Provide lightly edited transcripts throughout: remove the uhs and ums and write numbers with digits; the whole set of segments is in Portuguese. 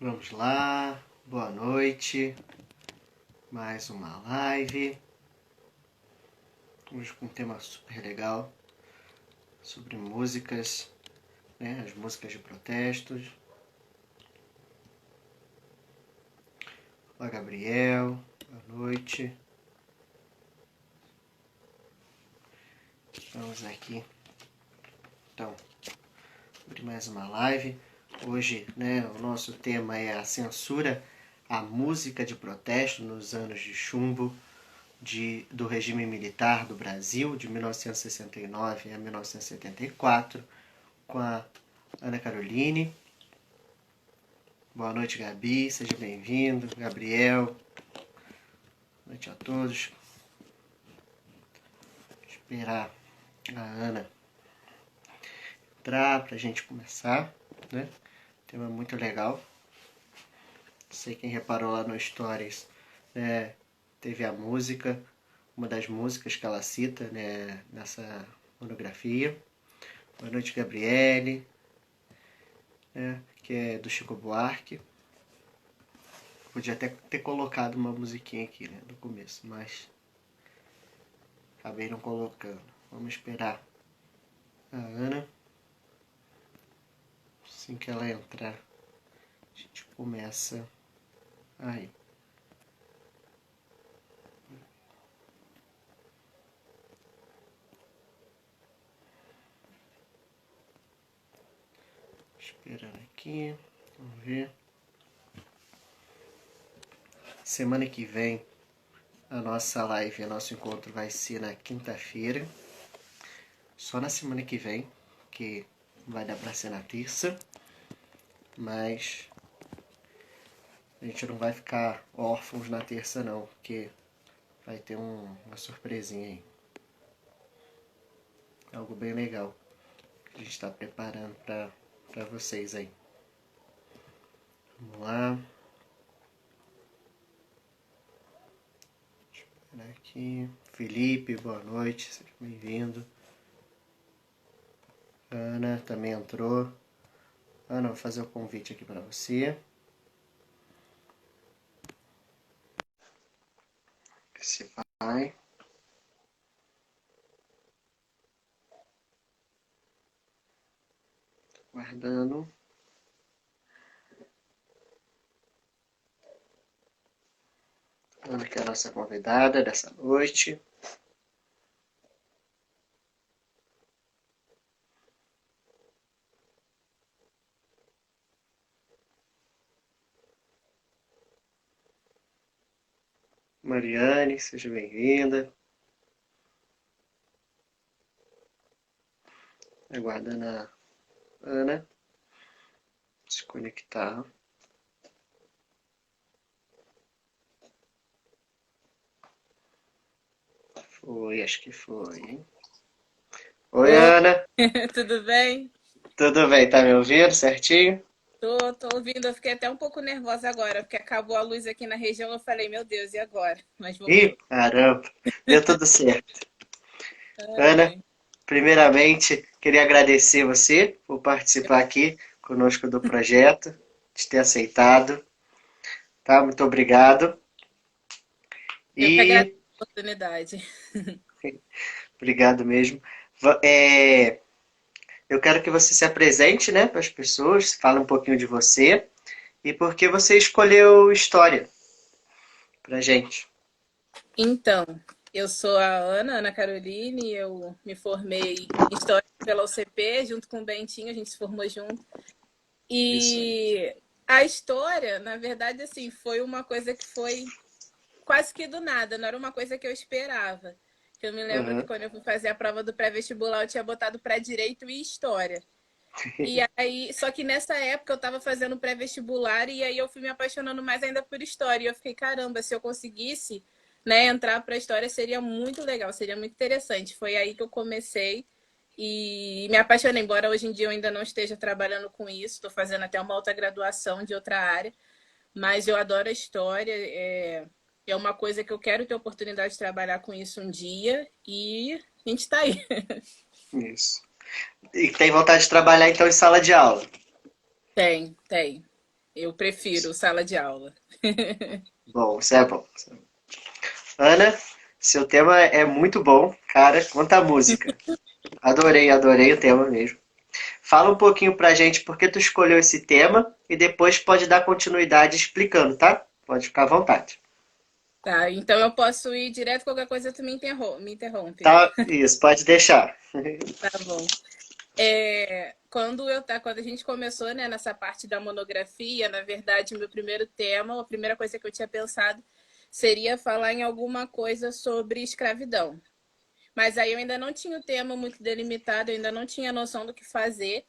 Vamos lá, boa noite, mais uma live, hoje com um tema super legal, sobre músicas, né, as músicas de protestos. Olá Gabriel, boa noite, estamos aqui, então, abrir mais uma live. Hoje, né, o nosso tema é a censura à música de protesto nos anos de chumbo do regime militar do Brasil, de 1969 a 1974, com a Ana Caroline. Boa noite, Gabi, seja bem-vindo. Gabriel, boa noite a todos. Vou esperar a Ana entrar para a gente começar, né? Tema muito legal. Não sei quem reparou lá no Stories, né? Teve a música, uma das músicas que ela cita, né, nessa monografia. Boa noite, Gabriele, né, que é do Chico Buarque. Podia até ter colocado uma musiquinha aqui, né, no começo, mas acabei não colocando. Vamos esperar a Ana. Assim que ela entrar, a gente começa aí. Esperando aqui, vamos ver. Semana que vem, a nossa live, o nosso encontro vai ser na quinta-feira. Só na semana que vem, que vai dar pra ser na terça. Mas a gente não vai ficar órfãos na terça não, porque vai ter uma surpresinha aí. Algo bem legal que a gente está preparando para vocês aí. Vamos lá. Deixa eu esperar aqui. Felipe, boa noite, seja bem-vindo. Ana também entrou. Ana, vou fazer o convite aqui para você. Se vai. Guardando. Ana, que é a nossa convidada dessa noite. Mariane, seja bem-vinda. Aguardando a Ana se conectar. Foi, acho que foi, hein? Oi, Oi, Ana. tudo bem? Tudo bem? Tá me ouvindo certinho? Tô ouvindo, eu fiquei até um pouco nervosa agora, porque acabou a luz aqui na região, eu falei, meu Deus, e agora? Mas Ih, voltou. caramba. Deu tudo certo. Ai, Ana, ai. primeiramente, queria agradecer você por participar aqui conosco do projeto, de ter aceitado, tá? Muito obrigado. Eu que agradeço E a oportunidade. obrigado mesmo. Eu quero que você se apresente, né, para as pessoas, fale um pouquinho de você e por que você escolheu história pra gente. Então, eu sou a Ana Caroline, eu me formei em História pela UCP, junto com o Bentinho, a gente se formou junto. Isso aí. E a história, na verdade, assim, foi uma coisa que foi quase que do nada, não era uma coisa que eu esperava. Eu me lembro que Uhum. quando eu fui fazer a prova do pré-vestibular, eu tinha botado para direito e história. E aí, só que nessa época eu estava fazendo pré-vestibular e aí eu fui me apaixonando mais ainda por história. E eu fiquei, caramba, se eu conseguisse, né, entrar para a história seria muito legal, seria muito interessante. Foi aí que eu comecei e me apaixonei, embora hoje em dia eu ainda não esteja trabalhando com isso, estou fazendo até uma outra graduação de outra área, mas eu adoro a história, é uma coisa que eu quero ter oportunidade de trabalhar com isso um dia e a gente está aí. Isso. E tem vontade de trabalhar então em sala de aula? Tem, tem. Eu prefiro sala de aula. Bom, isso é bom. Ana, seu tema é muito bom, cara. Quanta música. Adorei, adorei o tema mesmo. Fala um pouquinho pra gente por que tu escolheu esse tema e depois pode dar continuidade explicando, tá? Pode ficar à vontade. Tá, então eu posso ir direto, qualquer coisa tu me interrompe, né? Tá, isso, pode deixar. Tá bom. Quando a gente começou, né, nessa parte da monografia, na verdade, meu primeiro tema, a primeira coisa que eu tinha pensado seria falar em alguma coisa sobre escravidão. Mas aí eu ainda não tinha o tema muito delimitado, eu ainda não tinha noção do que fazer.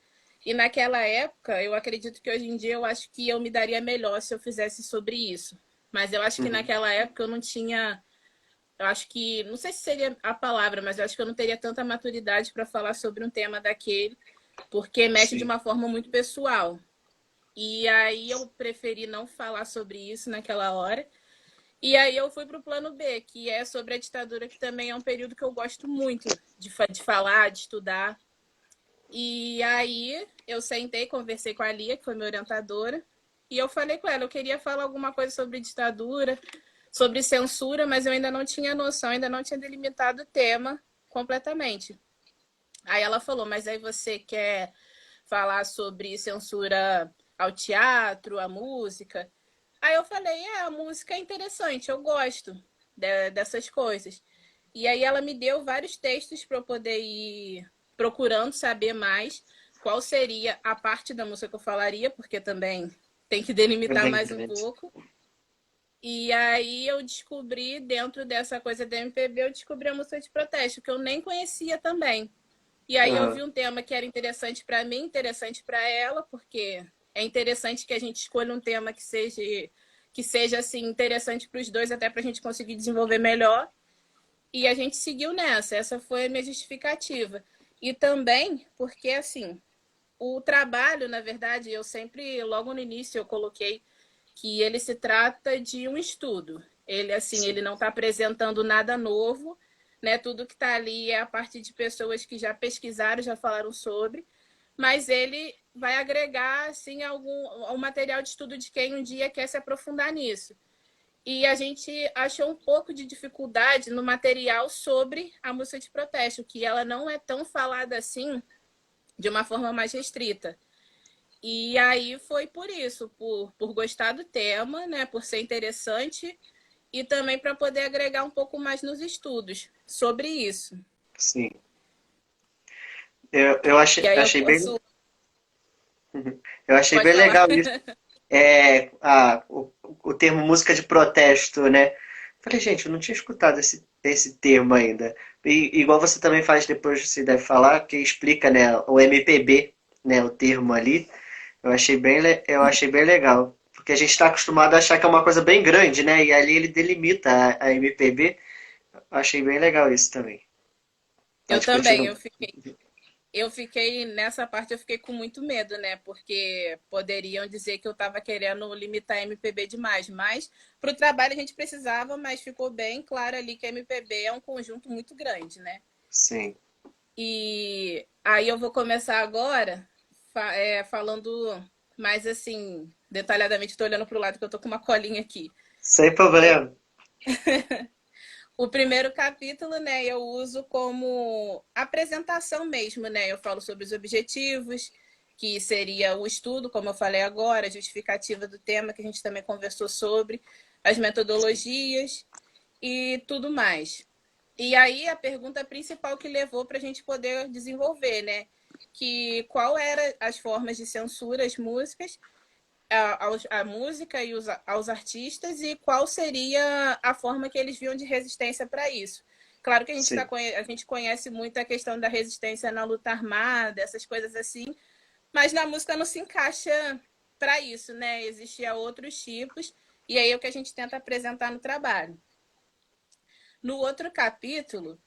E naquela época, eu acredito que hoje em dia eu acho que eu me daria melhor se eu fizesse sobre isso. Mas eu acho que Uhum. naquela época eu não tinha. Eu acho que. Não sei se seria a palavra, mas eu acho que eu não teria tanta maturidade para falar sobre um tema daquele, porque mexe de Sim, uma forma muito pessoal. E aí eu preferi não falar sobre isso naquela hora. E aí eu fui para o plano B, que é sobre a ditadura, que também é um período que eu gosto muito de falar, de estudar. E aí eu sentei, conversei com a Lia, que foi minha orientadora, e eu falei com ela, eu queria falar alguma coisa sobre ditadura, sobre censura, mas eu ainda não tinha noção, ainda não tinha delimitado o tema completamente. Aí ela falou, mas aí você quer falar sobre censura ao teatro, à música? Aí eu falei, a música é interessante, eu gosto dessas coisas. E aí ela me deu vários textos para eu poder ir procurando saber mais qual seria a parte da música que eu falaria, porque também tem que é delimitar bem mais um grande. pouco. E aí eu descobri, dentro dessa coisa da MPB, eu descobri a música de protesto, que eu nem conhecia também. E aí eu Aham. vi um tema que era interessante para mim, interessante para ela, porque é interessante que a gente escolha um tema que seja assim interessante para os dois, até para a gente conseguir desenvolver melhor. E a gente seguiu nessa. Essa foi a minha justificativa. E também porque assim, o trabalho, na verdade, eu sempre, logo no início, eu coloquei que ele se trata de um estudo. Ele, assim, Sim, ele não está apresentando nada novo, né? Tudo que está ali é a partir de pessoas que já pesquisaram, já falaram sobre, mas ele vai agregar, assim, um material de estudo de quem um dia quer se aprofundar nisso. E a gente achou um pouco de dificuldade no material sobre a música de protesto, que ela não é tão falada assim, de uma forma mais restrita. E aí foi por isso, por gostar do tema, né, por ser interessante e também para poder agregar um pouco mais nos estudos sobre isso. sim. Eu E achei, aí eu achei bem, posso. eu achei Pode bem falar. legal isso. O termo música de protesto, né? Falei, gente, eu não tinha escutado esse termo ainda. E igual você também faz depois, você deve falar, que explica, né, o MPB, né, o termo ali. Eu achei bem legal. Porque a gente está acostumado a achar que é uma coisa bem grande, né? E ali ele delimita a MPB. Eu achei bem legal isso também. Eu Pode também, continuar. eu fiquei nessa parte, eu fiquei com muito medo, né? Porque poderiam dizer que eu estava querendo limitar a MPB demais, mas para o trabalho a gente precisava, mas ficou bem claro ali que a MPB é um conjunto muito grande, né? Sim. E aí eu vou começar agora falando mais assim, detalhadamente, estou olhando para o lado que eu estou com uma colinha aqui. Sem problema. O primeiro capítulo, né, eu uso como apresentação mesmo, né? Eu falo sobre os objetivos, que seria o estudo, como eu falei agora, a justificativa do tema, que a gente também conversou sobre, as metodologias e tudo mais. E aí a pergunta principal que levou para a gente poder desenvolver, né? Que qual eram as formas de censura às músicas, a música e aos artistas e qual seria a forma que eles viam de resistência para isso. Claro que Sim. a gente conhece muito a questão da resistência na luta armada, essas coisas assim, mas na música não se encaixa para isso, né? Existia outros tipos, e aí é o que a gente tenta apresentar no trabalho. No outro capítulo,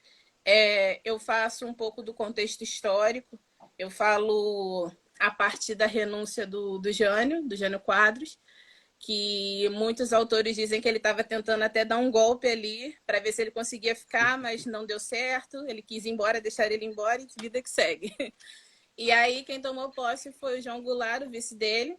eu faço um pouco do contexto histórico, eu falo a partir da renúncia do Jânio Quadros, que muitos autores dizem que ele estava tentando até dar um golpe ali para ver se ele conseguia ficar, mas não deu certo. Ele quis ir embora, deixar ele embora e vida que segue. E aí quem tomou posse foi o João Goulart, o vice dele,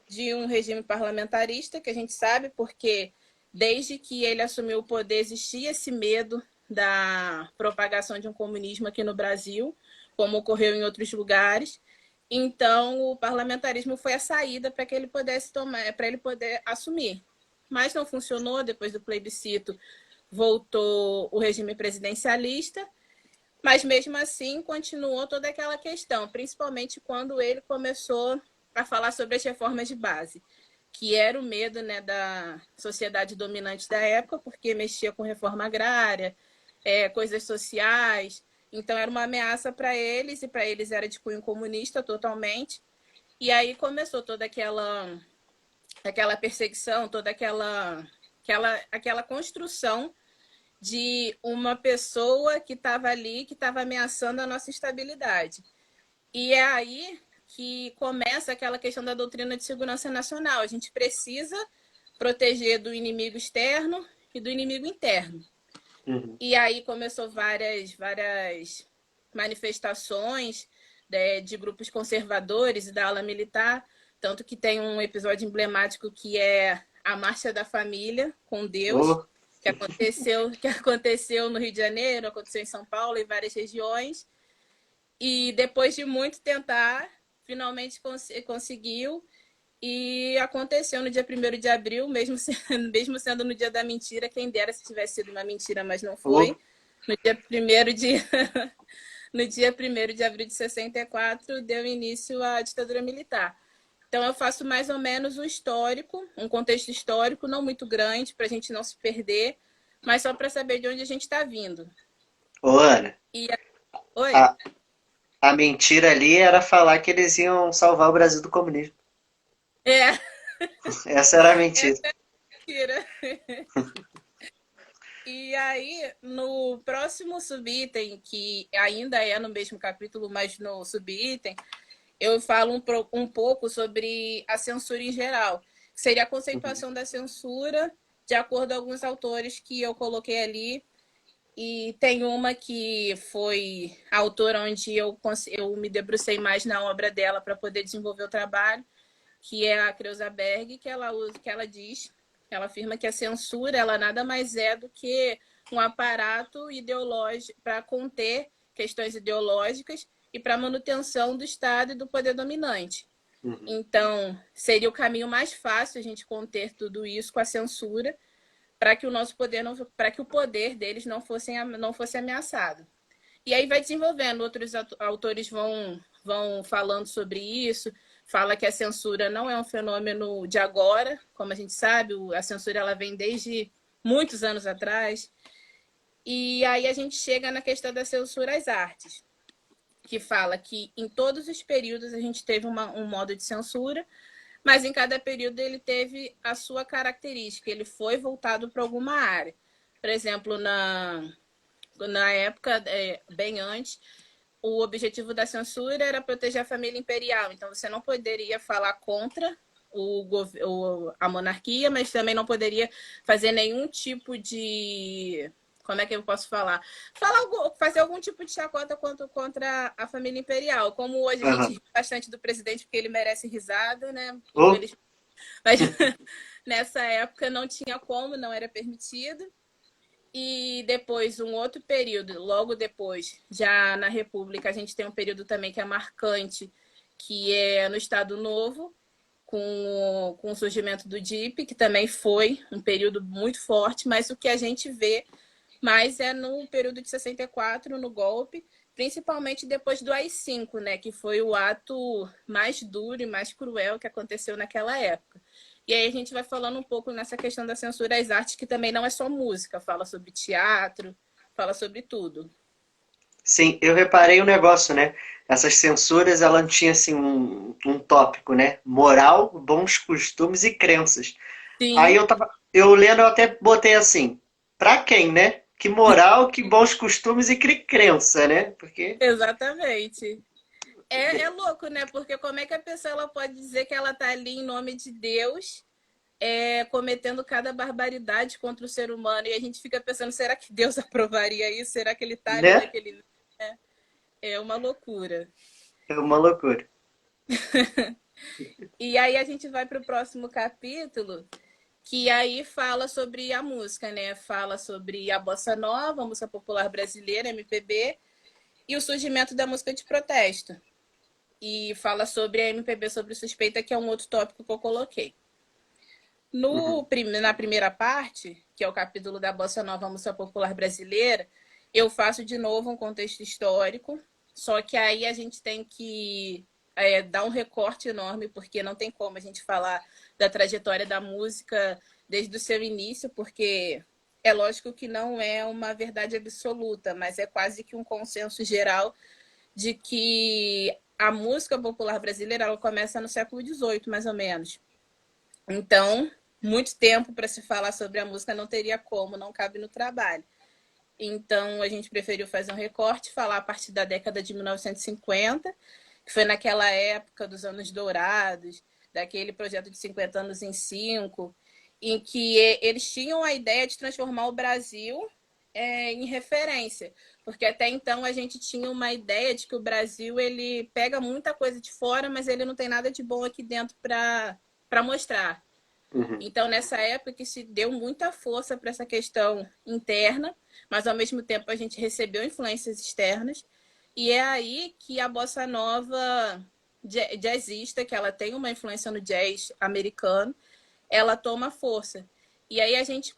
de um regime parlamentarista, que a gente sabe, porque desde que ele assumiu o poder existia esse medo da propagação de um comunismo aqui no Brasil, como ocorreu em outros lugares. Então, o parlamentarismo foi a saída para que ele pudesse tomar, para ele poder assumir. Mas não funcionou. Depois do plebiscito, voltou o regime presidencialista. Mas mesmo assim, continuou toda aquela questão, principalmente quando ele começou a falar sobre as reformas de base, que era o medo, né, da sociedade dominante da época, porque mexia com reforma agrária, coisas sociais. Então era uma ameaça para eles, e para eles era de cunho comunista totalmente. E aí começou toda aquela perseguição, toda aquela construção de uma pessoa que estava ali, que estava ameaçando a nossa estabilidade. E é aí que começa aquela questão da doutrina de segurança nacional. A gente precisa proteger do inimigo externo e do inimigo interno. Uhum. E aí começou várias manifestações de grupos conservadores e da ala militar, tanto que tem um episódio emblemático que é a Marcha da Família com Deus, que aconteceu no Rio de Janeiro, aconteceu em São Paulo e várias regiões. E depois de muito tentar, finalmente conseguiu. E aconteceu no dia 1º de abril, mesmo sendo no dia da mentira. Quem dera se tivesse sido uma mentira, mas não foi. No dia 1º no dia 1º de abril de 64, deu início à ditadura militar. Então, eu faço mais ou menos um histórico, um contexto histórico, não muito grande, para a gente não se perder, mas só para saber de onde a gente está vindo. Ô, Ana, Oi? a mentira ali era falar que eles iam salvar o Brasil do comunismo. Essa era a mentira. Essa é a mentira. E aí, no próximo subitem, que ainda é no mesmo capítulo, mas no subitem, eu falo um pouco sobre a censura em geral. Seria a conceituação da censura, de acordo com alguns autores que eu coloquei ali. E tem uma que foi a autora onde eu me debrucei mais na obra dela para poder desenvolver o trabalho, que é a Creuza Berg, que ela diz, ela afirma que a censura ela nada mais é do que um aparato ideológico para conter questões ideológicas e para manutenção do Estado e do poder dominante. Então, seria o caminho mais fácil a gente conter tudo isso com a censura, para que o nosso poder para que o poder deles não fosse ameaçado. E aí vai desenvolvendo, outros autores vão falando sobre isso, fala que a censura não é um fenômeno de agora, como a gente sabe, a censura ela vem desde muitos anos atrás. E aí a gente chega na questão da censura às artes, que fala que em todos os períodos a gente teve um modo de censura, mas em cada período ele teve a sua característica, ele foi voltado para alguma área. Por exemplo, na época, bem antes, o objetivo da censura era proteger a família imperial, então você não poderia falar contra a monarquia, mas também não poderia fazer nenhum tipo de... Como é que eu posso falar? Fazer algum tipo de chacota contra a família imperial. Como hoje a gente ri bastante do presidente porque ele merece risada, né? Mas nessa época não tinha como, não era permitido. E depois, um outro período, logo depois, já na República, a gente tem um período também que é marcante, que é no Estado Novo, com o surgimento do DIP, que também foi um período muito forte, mas o que a gente vê mais é no período de 64, no golpe, principalmente depois do AI-5, né, que foi o ato mais duro e mais cruel que aconteceu naquela época. E aí a gente vai falando um pouco nessa questão da censura às artes, que também não é só música, fala sobre teatro, fala sobre tudo. Sim, eu reparei um negócio, né? Essas censuras, ela tinha assim um tópico, né? Moral, bons costumes e crenças. Sim. Aí eu lendo, eu até botei assim, pra quem, né? Que moral, que bons costumes e que crença, né? Porque... Exatamente. É louco, né? Porque como é que a pessoa ela pode dizer que ela tá ali em nome de Deus, cometendo cada barbaridade contra o ser humano? E a gente fica pensando, será que Deus aprovaria isso? Será que ele tá ali naquele... É uma loucura. É uma loucura. E aí a gente vai para o próximo capítulo, que aí fala sobre a música, né? Fala sobre a bossa nova, a música popular brasileira, MPB, e o surgimento da música de protesto. E fala sobre a MPB sobre suspeita, que é um outro tópico que eu coloquei. Uhum. Na primeira parte, que é o capítulo da bossa nova, a música popular brasileira, eu faço de novo um contexto histórico, só que aí a gente tem que dar um recorte enorme, porque não tem como a gente falar da trajetória da música desde o seu início, porque é lógico que não é uma verdade absoluta, mas é quase que um consenso geral de que a música popular brasileira ela começa no século XVIII, mais ou menos. Então, muito tempo para se falar sobre a música não teria como, não cabe no trabalho. Então, a gente preferiu fazer um recorte, falar a partir da década de 1950, que foi naquela época dos anos dourados, daquele projeto de 50 anos em 5, em que eles tinham a ideia de transformar o Brasil em referência, porque até então a gente tinha uma ideia de que o Brasil ele pega muita coisa de fora, mas ele não tem nada de bom aqui dentro para mostrar. Uhum. Então, nessa época que se deu muita força para essa questão interna, mas ao mesmo tempo a gente recebeu influências externas, e é aí que a bossa nova jazzista, que ela tem uma influência no jazz americano, ela toma força. E aí a gente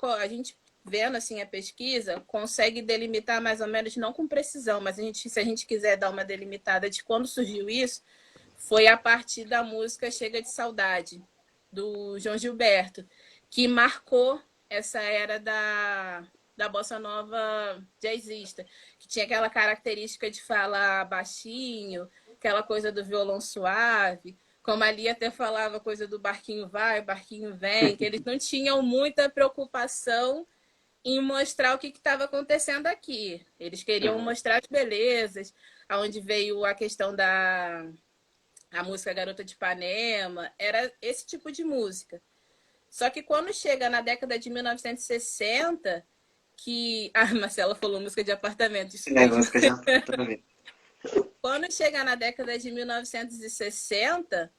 vendo assim a pesquisa, consegue delimitar mais ou menos, não com precisão, mas se a gente quiser dar uma delimitada de quando surgiu isso, foi a partir da música Chega de Saudade, do João Gilberto, que marcou essa era da bossa nova jazzista, que tinha aquela característica de falar baixinho, aquela coisa do violão suave, como ali até falava coisa do barquinho vai, barquinho vem, que eles não tinham muita preocupação em mostrar o que estava acontecendo aqui. Eles queriam Uhum. mostrar as belezas, aonde veio a questão da a música Garota de Ipanema, era esse tipo de música. Só que quando chega na década de 1960, que. Ah, Marcela falou música de apartamento, isso É, mesmo. música já tô vendo. Quando chega na década de 1960,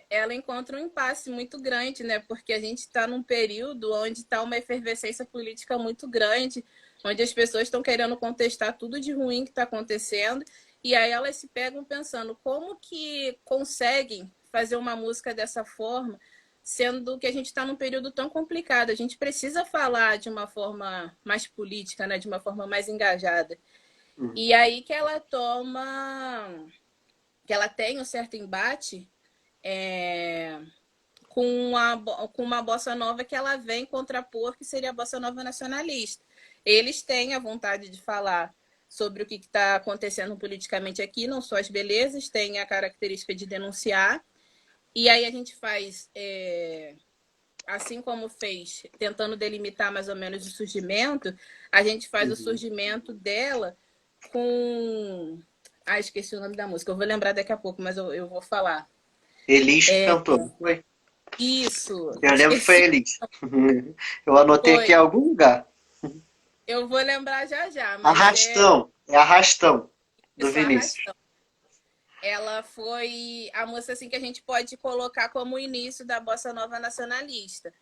ela encontra um impasse muito grande, né? Porque a gente está num período onde está uma efervescência política muito grande, onde as pessoas estão querendo contestar tudo de ruim que está acontecendo, e aí elas se pegam pensando como que conseguem fazer uma música dessa forma, sendo que a gente está num período tão complicado. A gente precisa falar de uma forma mais política, né? De uma forma mais engajada. Uhum. E aí que ela toma, que ela tem um certo embate é, com uma bossa nova que ela vem contrapor, que seria a bossa nova nacionalista. Eles têm a vontade de falar sobre o que está acontecendo politicamente aqui, não só as belezas, tem a característica de denunciar. E aí a gente faz, assim como fez, tentando delimitar mais ou menos o surgimento, a gente faz o Uhum. surgimento dela com. Ah, esqueci o nome da música. Eu vou lembrar daqui a pouco, mas eu vou falar. Elis cantou, não foi? Isso, Eu lembro que foi esqueci. Elis. Eu anotei aqui Foi. em algum lugar. Eu vou lembrar já já, mas Arrastão. É Arrastão, do isso, Vinícius. arrastão. Ela foi a música assim que a gente pode colocar como o início da bossa nova nacionalista.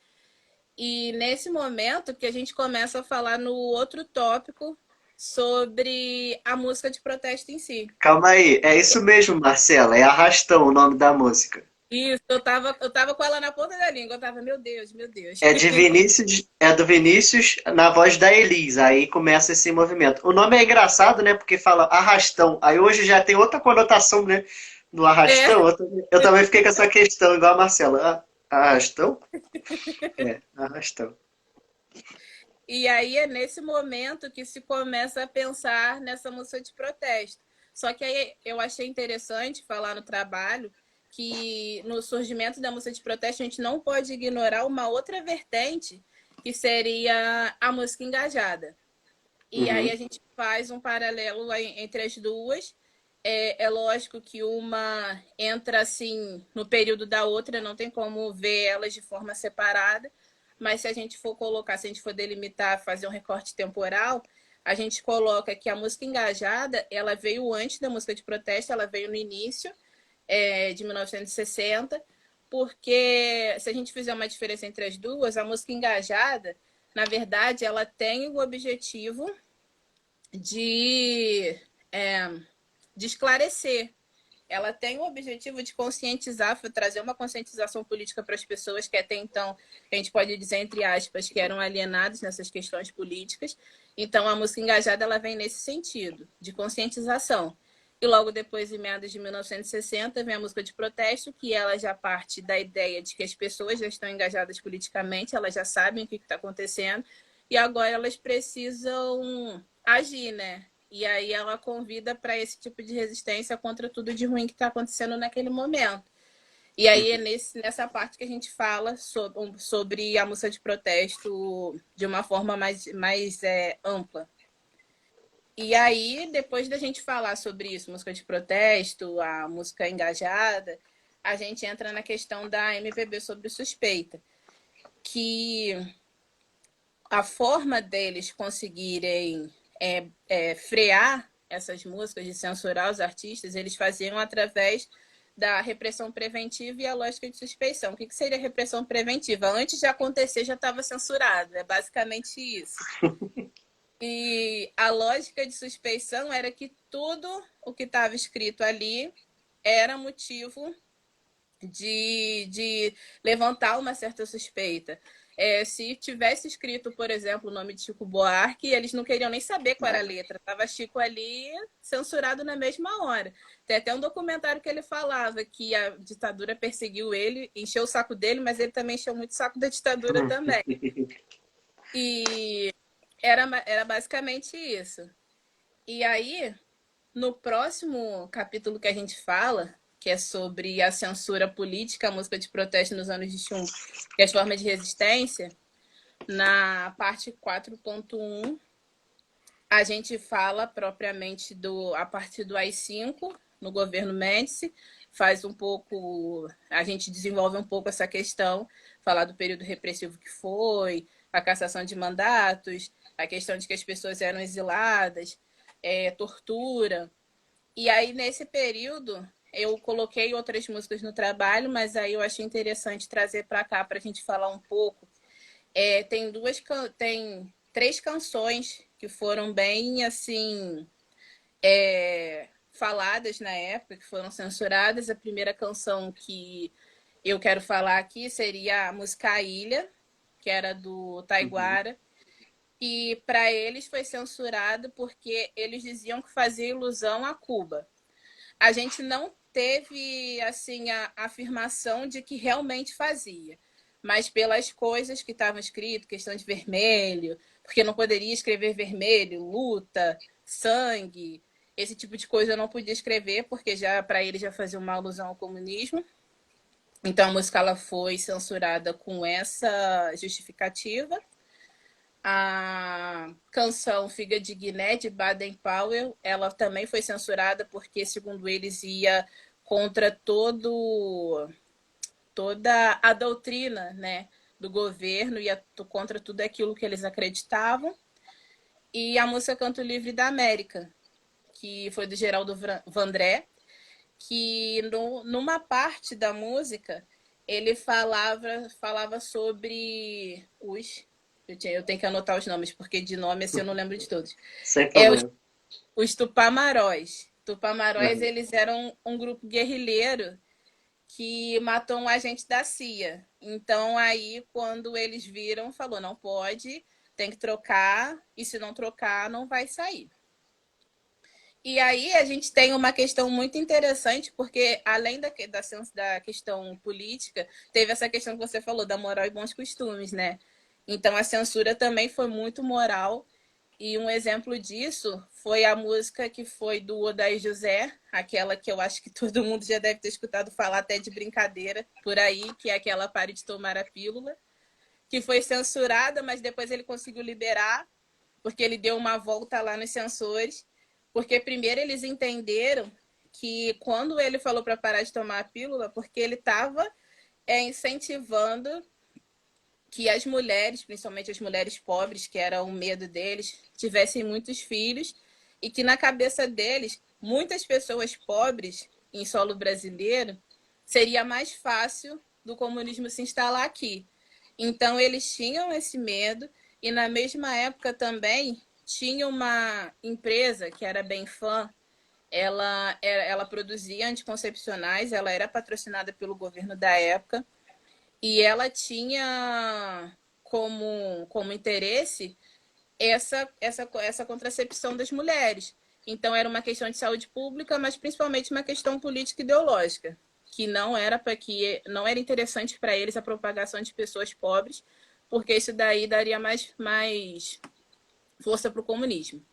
E nesse momento que a gente começa a falar no outro tópico sobre a música de protesto em si. Calma aí, é isso mesmo, Marcela. É Arrastão o nome da música. Isso, eu tava com ela na ponta da língua. Eu tava, meu Deus, meu Deus. É de Vinícius, é do Vinícius na voz da Elis. Aí começa esse movimento. O nome é engraçado, né? Porque fala arrastão. Aí hoje já tem outra conotação, né? Do É. arrastão. Eu também fiquei com essa questão, igual a Marcela. Arrastão? É, arrastão. E aí é nesse momento que se começa a pensar nessa música de protesto. Só que aí eu achei interessante falar no trabalho que no surgimento da música de protesto a gente não pode ignorar uma outra vertente que seria a música engajada. E aí Uhum. a gente faz um paralelo entre as duas. É lógico que uma entra assim no período da outra, não tem como ver elas de forma separada, mas se a gente for colocar, se a gente for delimitar, fazer um recorte temporal, a gente coloca que a música engajada, ela veio antes da música de protesto, ela veio no início, de 1960, porque se a gente fizer uma diferença entre as duas, a música engajada, na verdade, ela tem o objetivo de, é, de esclarecer. Ela tem o objetivo de conscientizar, trazer uma conscientização política para as pessoas que até então, a gente pode dizer, entre aspas, que eram alienados nessas questões políticas. Então, a música engajada ela vem nesse sentido, de conscientização. E logo depois, em meados de 1960, vem a música de protesto, que ela já parte da ideia de que as pessoas já estão engajadas politicamente, elas já sabem o que está acontecendo, e agora elas precisam agir, né? E aí ela convida para esse tipo de resistência contra tudo de ruim que está acontecendo naquele momento. E aí é nessa parte que a gente fala sobre a música de protesto de uma forma mais ampla. E aí, depois da gente falar sobre isso, música de protesto, a música engajada, a gente entra na questão da MPB sobre suspeita, que a forma deles conseguirem frear essas músicas, de censurar os artistas, eles faziam através da repressão preventiva e a lógica de suspeição. O que seria repressão preventiva? Antes de acontecer, já estava censurado. É basicamente isso. E a lógica de suspeição era que tudo o que estava escrito ali era motivo de levantar uma certa suspeita. Se tivesse escrito, por exemplo, o nome de Chico Buarque, eles não queriam nem saber qual era a letra. Estava Chico ali censurado na mesma hora. Tem até um documentário que ele falava que a ditadura perseguiu ele, encheu o saco dele, mas ele também encheu muito o saco da ditadura também. E era basicamente isso. E aí, no próximo capítulo que a gente fala, que é sobre a censura política, a música de protesto nos anos de chumbo e as formas de resistência, na parte 4.1, a gente fala propriamente a partir do AI-5, no governo Médici, faz um pouco, a gente desenvolve um pouco essa questão, falar do período repressivo que foi, a cassação de mandatos, a questão de que as pessoas eram exiladas, tortura. E aí, nesse período, eu coloquei outras músicas no trabalho, mas aí eu achei interessante trazer para cá para a gente falar um pouco. Tem 3 canções que foram bem assim faladas na época, que foram censuradas. A primeira canção que eu quero falar aqui seria a música A Ilha, que era do Taiguara. E para eles foi censurado porque eles diziam que fazia ilusão a Cuba. A gente não teve assim a afirmação de que realmente fazia, mas pelas coisas que estavam escritas, questão de vermelho, porque não poderia escrever vermelho, luta, sangue, esse tipo de coisa eu não podia escrever, porque já para ele já fazia uma alusão ao comunismo. Então a música ela foi censurada com essa justificativa. A canção Figa de Guiné, de Baden-Powell, ela também foi censurada porque, segundo eles, ia contra toda a doutrina, né, do governo, ia contra tudo aquilo que eles acreditavam. E a música Canto Livre da América, que foi do Geraldo Vandré, que numa parte da música ele falava sobre eu tenho que anotar os nomes, porque de nome assim eu não lembro de todos. Sem problema. Os Tupamaróis. Tupamaróis, eles eram um grupo guerrilheiro que matou um agente da CIA. Então, aí, quando eles viram, falou, não pode, tem que trocar, e se não trocar, não vai sair. E aí a gente tem uma questão muito interessante, porque além da questão política, teve essa questão que você falou, da moral e bons costumes, né? Então a censura também foi muito moral. E um exemplo disso foi a música que foi do Odair José, aquela que eu acho que todo mundo já deve ter escutado falar até de brincadeira por aí, que é aquela Pare de Tomar a Pílula, que foi censurada, mas depois ele conseguiu liberar, porque ele deu uma volta lá nos censores, porque primeiro eles entenderam que quando ele falou para parar de tomar a pílula, porque ele estava incentivando que as mulheres, principalmente as mulheres pobres, que era o medo deles, tivessem muitos filhos e que na cabeça deles, muitas pessoas pobres em solo brasileiro, seria mais fácil do comunismo se instalar aqui. Então, eles tinham esse medo, e na mesma época também tinha uma empresa que era bem fã, ela produzia anticoncepcionais, ela era patrocinada pelo governo da época, e ela tinha como interesse essa contracepção das mulheres. Então, era uma questão de saúde pública, mas principalmente uma questão política e ideológica, que não era interessante para eles a propagação de pessoas pobres, porque isso daí daria mais força para o comunismo.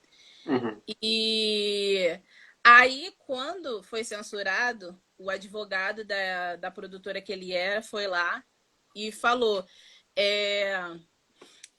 Uhum. E aí, quando foi censurado, o advogado da produtora que ele era foi lá e falou: é,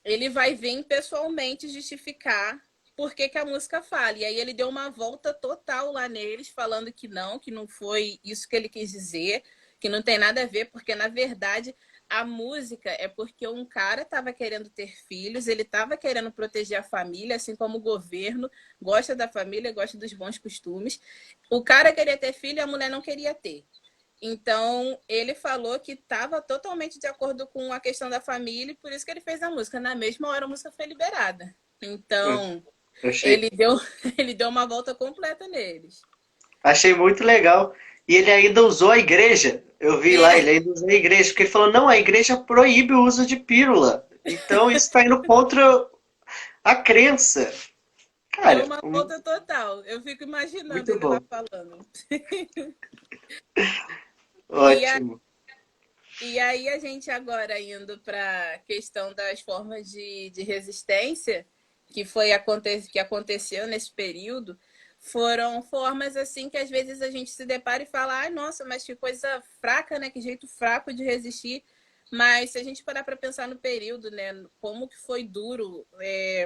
ele vai vir pessoalmente justificar por que, que a música fala. E aí ele deu uma volta total lá neles, falando que não foi isso que ele quis dizer, que não tem nada a ver, porque na verdade a música é porque um cara estava querendo ter filhos, ele estava querendo proteger a família, assim como o governo gosta da família, gosta dos bons costumes. O cara queria ter filho e a mulher não queria ter. Então, ele falou que estava totalmente de acordo com a questão da família e por isso que ele fez a música. Na mesma hora, a música foi liberada. Então, Eu achei, ele deu, ele deu uma volta completa neles. achei muito legal. E ele ainda usou a igreja. Eu vi lá, É, ele ainda usou a igreja, porque ele falou, não, a igreja proíbe o uso de pílula. Então isso está indo contra a crença. deu Cara, uma volta total. Eu fico imaginando muito ele lá bom. falando. E, a, Ótimo. e aí, a gente agora indo para a questão das formas de resistência que aconteceu nesse período, foram formas assim que às vezes a gente se depara e fala, ai, nossa, mas que coisa fraca, né? Que jeito fraco de resistir. Mas se a gente parar para pensar no período, né? Como que foi duro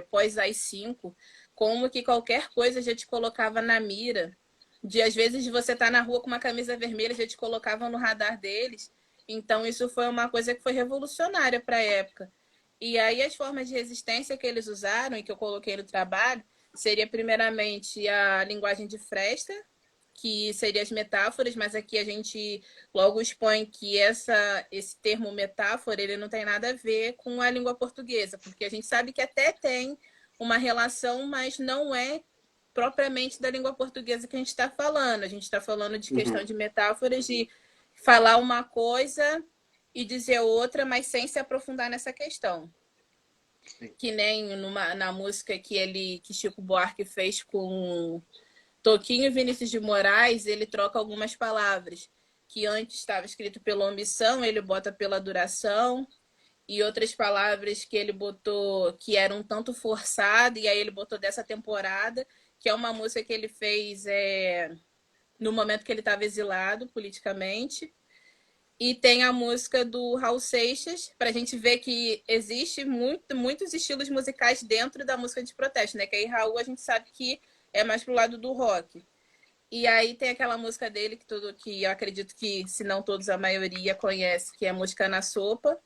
pós AI-5, como que qualquer coisa já te colocava na mira. De às vezes você tá na rua com uma camisa vermelha, já te colocavam no radar deles. Então isso foi uma coisa que foi revolucionária para a época. E aí as formas de resistência que eles usaram e que eu coloquei no trabalho seria primeiramente a linguagem de Fresta, que seria as metáforas, mas aqui a gente logo expõe que esse termo metáfora ele não tem nada a ver com a língua portuguesa, porque a gente sabe que até tem uma relação, mas não é propriamente da língua portuguesa que a gente está falando. A gente está falando de questão Uhum. de metáforas, de falar uma coisa e dizer outra, mas sem se aprofundar nessa questão. Sim. Que nem na música que Chico Buarque fez com Toquinho e Vinícius de Moraes, ele troca algumas palavras que antes estava escrito pela omissão, ele bota pela duração, e outras palavras que ele botou que eram um tanto forçadas, e aí ele botou dessa temporada, que é uma música que ele fez no momento que ele estava exilado politicamente. E tem a música do Raul Seixas, para a gente ver que existe muitos estilos musicais dentro da música de protesto, né? Que aí Raul a gente sabe que é mais pro lado do rock. E aí tem aquela música dele que eu acredito que, se não todos, a maioria conhece, que é Música na Sopa.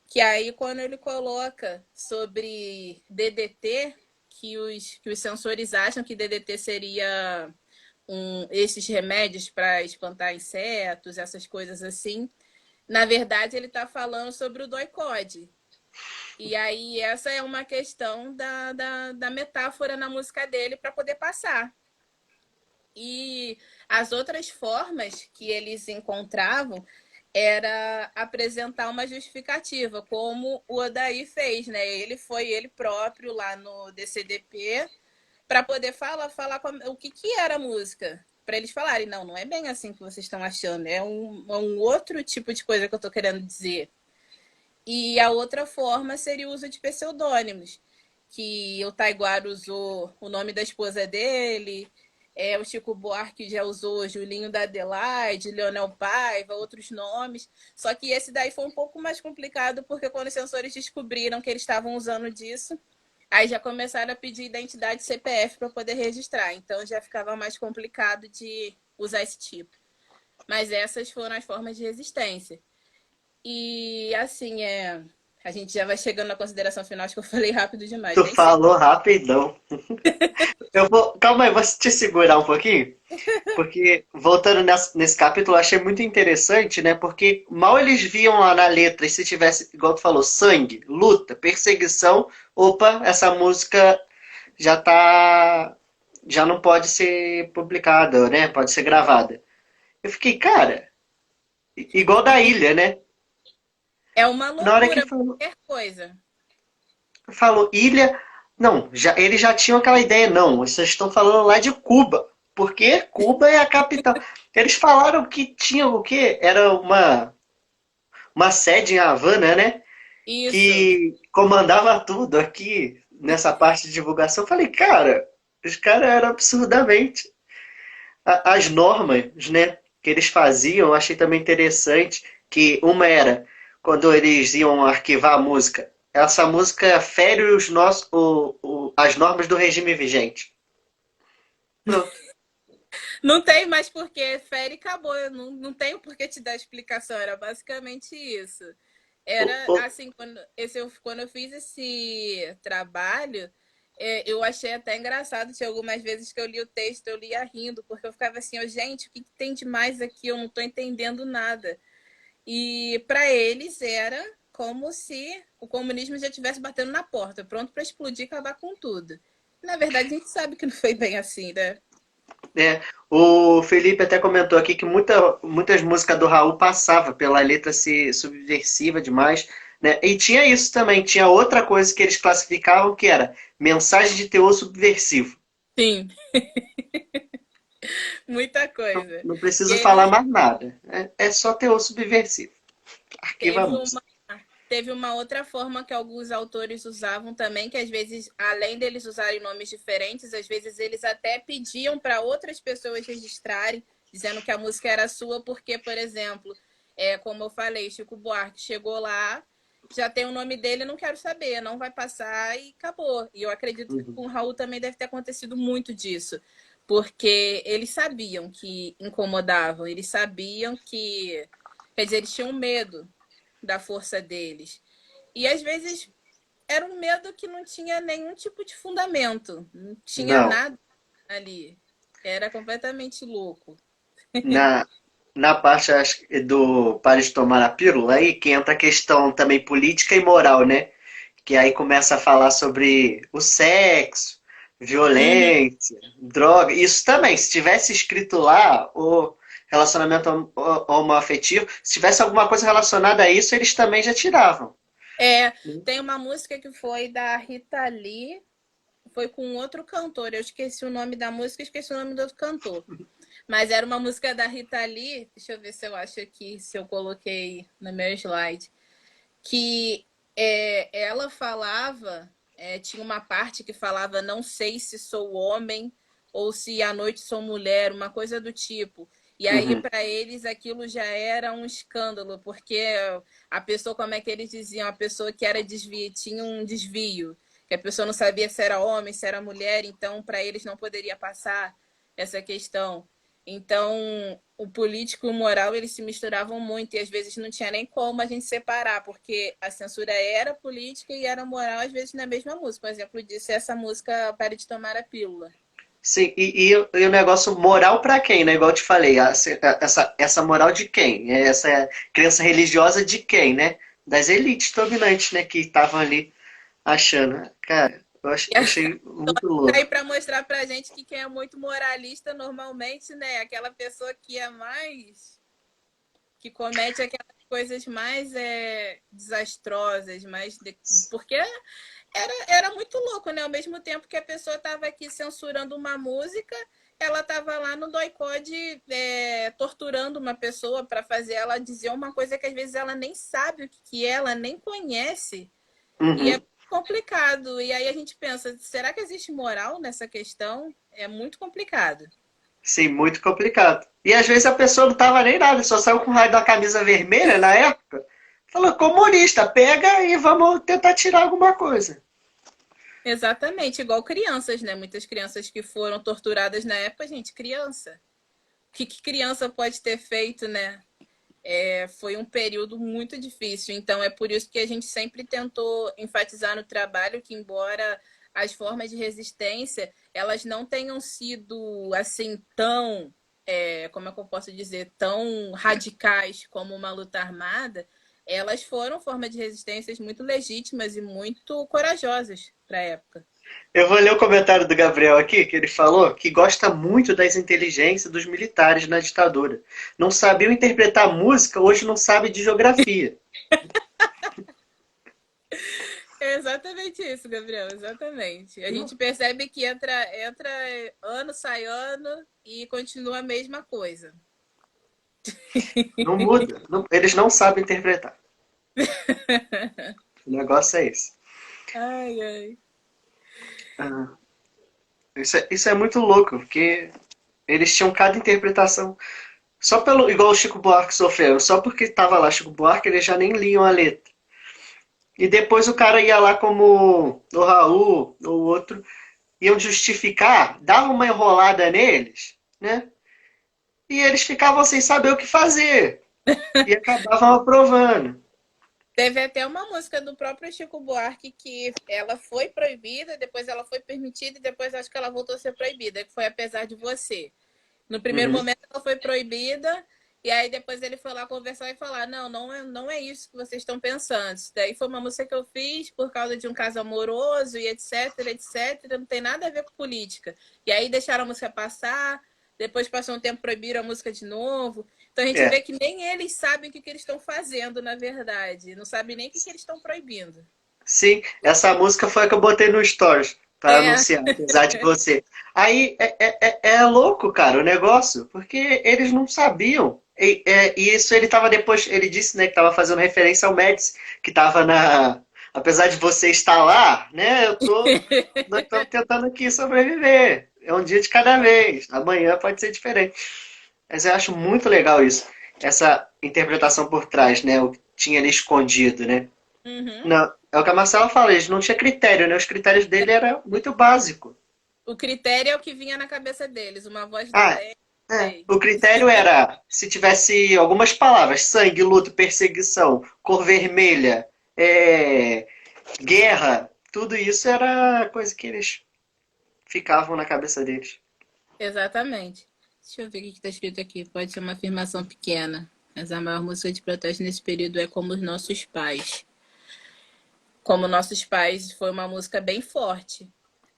Que aí quando ele coloca sobre DDT, que os sensores acham que DDT seria esses remédios para espantar insetos, essas coisas assim. Na verdade, ele está falando sobre o doicode. E aí, essa é uma questão da metáfora na música dele para poder passar. E as outras formas que eles encontravam era apresentar uma justificativa, como o Odaí fez, né? Ele foi ele próprio lá no DCDP para poder falar o que era a música. Para eles falarem, não, não é bem assim que vocês estão achando, é um outro tipo de coisa que eu estou querendo dizer. E a outra forma seria o uso de pseudônimos, que o Taiguara usou o nome da esposa dele, o Chico Buarque já usou Julinho da Adelaide, Leonel Paiva, outros nomes. Só que esse daí foi um pouco mais complicado, porque quando os censores descobriram que eles estavam usando disso, aí já começaram a pedir identidade CPF para poder registrar. Então já ficava mais complicado de usar esse tipo. Mas essas foram as formas de resistência. E assim, A gente já vai chegando na consideração final, acho que eu falei rápido demais, Tu nem sei. falou rapidão. Eu vou. Calma aí, vou te segurar um pouquinho. Porque, voltando nesse capítulo, eu achei muito interessante, né? Porque mal eles viam lá na letra, e se tivesse, igual tu falou, sangue, luta, perseguição, opa, essa música já tá. Já não pode ser publicada, né? Pode ser gravada. Eu fiquei, cara, igual da ilha, né? É uma Na hora que loucura, qualquer coisa. falou ilha, não, eles já tinham aquela ideia, não, vocês estão falando lá de Cuba, porque Cuba é a capital. Eles falaram que tinha o quê? Era uma sede em Havana, né? Isso. Que comandava tudo aqui nessa parte de divulgação. Eu falei, cara, os caras eram absurdamente. As normas, né, que eles faziam, eu achei também interessante, que uma era quando eles iam arquivar a música. Essa música fere as normas do regime vigente. Pronto. Não tem mais porquê, fere e acabou. Eu não tenho por que te dar explicação, era basicamente isso. O, Era o, assim, quando eu fiz esse trabalho, eu achei até engraçado. Tinha algumas vezes que eu li o texto, eu lia rindo, porque eu ficava assim, oh, gente, o que tem de mais aqui? Eu não estou entendendo nada. E para eles era como se o comunismo já estivesse batendo na porta, pronto para explodir e acabar com tudo. Na verdade, a gente sabe que não foi bem assim, né? o Felipe até comentou aqui que muitas músicas do Raul passava pela letra ser subversiva demais, né? E tinha isso também, tinha outra coisa que eles classificavam que era mensagem de teor subversivo. Sim, muita Não, coisa. não E preciso falar eles mais nada. É só teor subversivo. Arquiva a teve música. uma teve uma outra forma que alguns autores usavam também, que às vezes, além deles usarem nomes diferentes, às vezes eles até pediam para outras pessoas registrarem, dizendo que a música era sua, porque, por exemplo, como eu falei, Chico Buarque chegou lá, já tem o nome dele, não quero saber, não vai passar e acabou. E eu acredito que Uhum. com o Raul também deve ter acontecido muito disso, porque eles sabiam que incomodavam, eles sabiam que, quer dizer, eles tinham medo da força deles. E às vezes era um medo que não tinha nenhum tipo de fundamento, não tinha Não. nada ali. Era completamente louco. Na, na parte acho, do Pare de Tomar a Pílula, aí que entra a questão também política e moral, né? Que aí começa a falar sobre o sexo, Uhum. violência, droga. Isso também, se tivesse escrito lá o relacionamento homoafetivo, se tivesse alguma coisa relacionada a isso, eles também já tiravam. É, tem uma música que foi da Rita Lee, foi com outro cantor. Eu esqueci o nome da música, esqueci o nome do outro cantor. Mas era uma música da Rita Lee. Deixa eu ver se eu acho aqui, se eu coloquei no meu slide. Que ela falava, tinha uma parte que falava não sei se sou homem ou se à noite sou mulher, uma coisa do tipo. E aí, Uhum, para eles, aquilo já era um escândalo, porque a pessoa, como é que eles diziam? A pessoa que era desvio, tinha um desvio, que a pessoa não sabia se era homem, se era mulher, então para eles não poderia passar essa questão. Então, o político e o moral, eles se misturavam muito e às vezes não tinha nem como a gente separar, porque a censura era política e era moral, às vezes na mesma música. Um exemplo disso é essa música Pare de Tomar a Pílula. sim, e o negócio moral para quem, né? Igual eu te falei, essa moral de quem? Essa crença religiosa de quem, né? Das elites dominantes, né? Que estavam ali achando. Cara, achei muito Aí louco. para mostrar pra gente que quem é muito moralista normalmente, né, aquela pessoa que é mais que comete aquelas coisas mais desastrosas, porque era muito louco, né? Ao mesmo tempo que a pessoa estava aqui censurando uma música, ela estava lá no doicode torturando uma pessoa para fazer ela dizer uma coisa que às vezes ela nem sabe o que é, ela nem conhece. E é Uhum. complicado. E aí a gente pensa, será que existe moral nessa questão? É muito complicado. Sim, muito complicado. E às vezes a pessoa não tava nem nada, só saiu com o raio da camisa vermelha na época. Falou, comunista, pega e vamos tentar tirar alguma coisa. Exatamente, igual crianças, né? Muitas crianças que foram torturadas na época, gente, criança. O que criança pode ter feito, né? foi um período muito difícil. Então, é por isso que a gente sempre tentou enfatizar no trabalho que, embora as formas de resistência elas não tenham sido assim tão, como é que eu posso dizer, tão radicais como uma luta armada, elas foram formas de resistências muito legítimas e muito corajosas para a época. Eu vou ler o comentário do Gabriel aqui, que ele falou que gosta muito das inteligências dos militares na ditadura. Não sabiam interpretar música, hoje não sabe de geografia. É exatamente isso, Gabriel, exatamente. A gente percebe que entra ano, sai ano e continua a mesma coisa. Não muda. Eles não sabem interpretar. O negócio é esse. Ai, ai. Ah, isso é muito louco, porque eles tinham cada interpretação. Só pelo. Igual o Chico Buarque sofreu, só porque estava lá Chico Buarque, eles já nem liam a letra. E depois o cara ia lá como o Raul, ou outro, iam justificar, dava uma enrolada neles, né? E eles ficavam sem saber o que fazer. E acabavam aprovando. Teve até uma música do próprio Chico Buarque que ela foi proibida, depois ela foi permitida e depois acho que ela voltou a ser proibida, que foi Apesar de Você. No primeiro Uhum. momento ela foi proibida e aí depois ele foi lá conversar e falar, não é isso que vocês estão pensando. Isso daí foi uma música que eu fiz por causa de um caso amoroso e etc, etc. Não tem nada a ver com política. E aí deixaram a música passar, depois passou um tempo, proibiram a música de novo. Então a gente É. vê que nem eles sabem o que eles estão fazendo, na verdade. Não sabem nem o que eles estão proibindo. Sim, essa música foi a que eu botei no Stories para É, anunciar, apesar de você. Aí é louco, cara, o negócio, porque eles não sabiam. E isso ele tava depois, ele disse, né, que estava fazendo referência ao Médici, que estava na. Apesar de você estar lá, né? Nós estamos tentando aqui sobreviver. É um dia de cada vez. Amanhã pode ser diferente. Mas eu acho muito legal isso. Essa interpretação por trás, né? O que tinha ali escondido, né? uhum. Não, é o que a Marcela fala, eles não tinha critério, né? Os critérios dele era muito básico. O critério é o que vinha na cabeça deles. Uma voz do Ah, além, é. sei. O critério era se tivesse algumas palavras, sangue, luto, perseguição, cor vermelha, guerra, tudo isso era coisa que eles ficavam na cabeça deles. Exatamente. Deixa eu ver o que está escrito aqui. Pode ser uma afirmação pequena, mas a maior música de protesto nesse período é Como os Nossos Pais. Como Nossos Pais foi uma música bem forte.